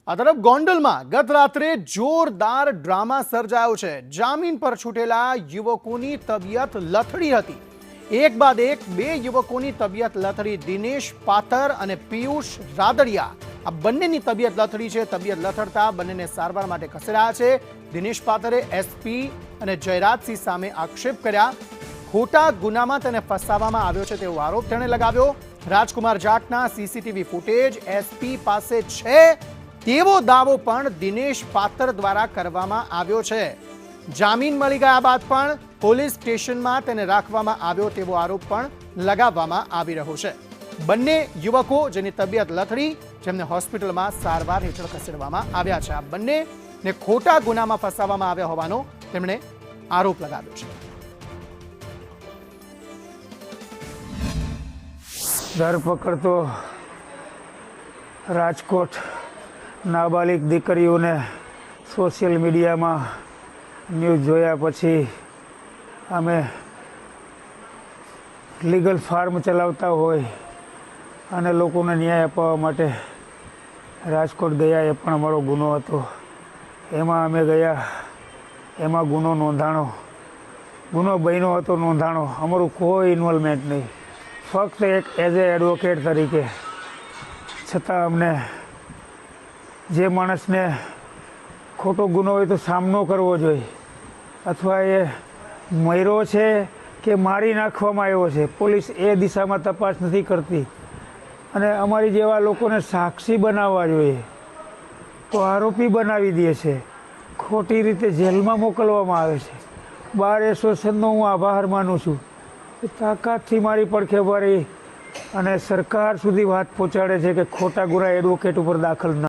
આ તરફ ગોંડલમાં ગત રાત્રે જોરદાર ડ્રામા સર્જાયો છે। જામીન પર છૂટેલા યુવકોની તબિયત લથડી હતી। એક બાદ એક બે યુવકોની તબિયત લથડી। દિનેશ પાતર અને પિયુષ રાદડિયા આ બંનેની તબિયત લથડી છે। તબિયત લથડતા બંનેને સારવાર માટે ખસેડાયા છે। દિનેશ પાતરે એસપી અને જયરાજસિંહ સામે આક્ષેપ કર્યા। ખોટા ગુનામાં તેને ફસાવવામાં આવ્યો છે તેવો આરોપ તેણે લગાવ્યો। રાજકુમાર જાટના સીસીટીવી ફૂટેજ એસપી પાસે છે તેવો દાવો પણ દિનેશ પાતર દ્વારા કરવામાં આવ્યો છે। જામીન મળી ગયા બાદ પણ પોલીસ સ્ટેશનમાં તેને રાખવામાં આવ્યો તેવો આરોપ પણ લગાવવામાં આવી રહ્યો છે। બંને યુવકો જેની તબિયત લથડી જેમને હોસ્પિટલમાં સારવાર હેઠળ ખસેડવામાં આવ્યા છે। આ બંનેને ખોટા ગુનામાં ફસાવવામાં આવ્યા હોવાનો તેમણે આરોપ લગાવ્યો છે। ધરપકડ તો રાજકોટ નાબાલિગ દીકરીઓને સોશિયલ મીડિયામાં ન્યૂઝ જોયા પછી અમે લીગલ ફાર્મ ચલાવતા હોય અને લોકોને ન્યાય અપાવવા માટે રાજકોટ ગયા। એ પણ અમારો ગુનો હતો। એમાં અમે ગયા, એમાં ગુનો નોંધાણો, ગુનો બન્યો હતો નોંધાણો। અમારું કોઈ ઇન્વોલ્વમેન્ટ નહીં, ફક્ત એક એઝ એ એડવોકેટ તરીકે। છતાં અમને જે માણસને ખોટો ગુનો હોય તો સામનો કરવો જોઈએ, અથવા એ મર્યો છે કે મારી નાખવામાં આવ્યો છે, પોલીસ એ દિશામાં તપાસ નથી કરતી અને અમારી જેવા લોકોને સાક્ષી બનાવવા જોઈએ તો આરોપી બનાવી દે છે, ખોટી રીતે જેલમાં મોકલવામાં આવે છે। બાર એસોસિએશનનો હું આભાર માનું છું, તાકાતથી મારી પડખે ભરી અને સરકાર સુધી વાત પહોંચાડે છે કે ખોટા ગુના એડવોકેટ ઉપર દાખલ ન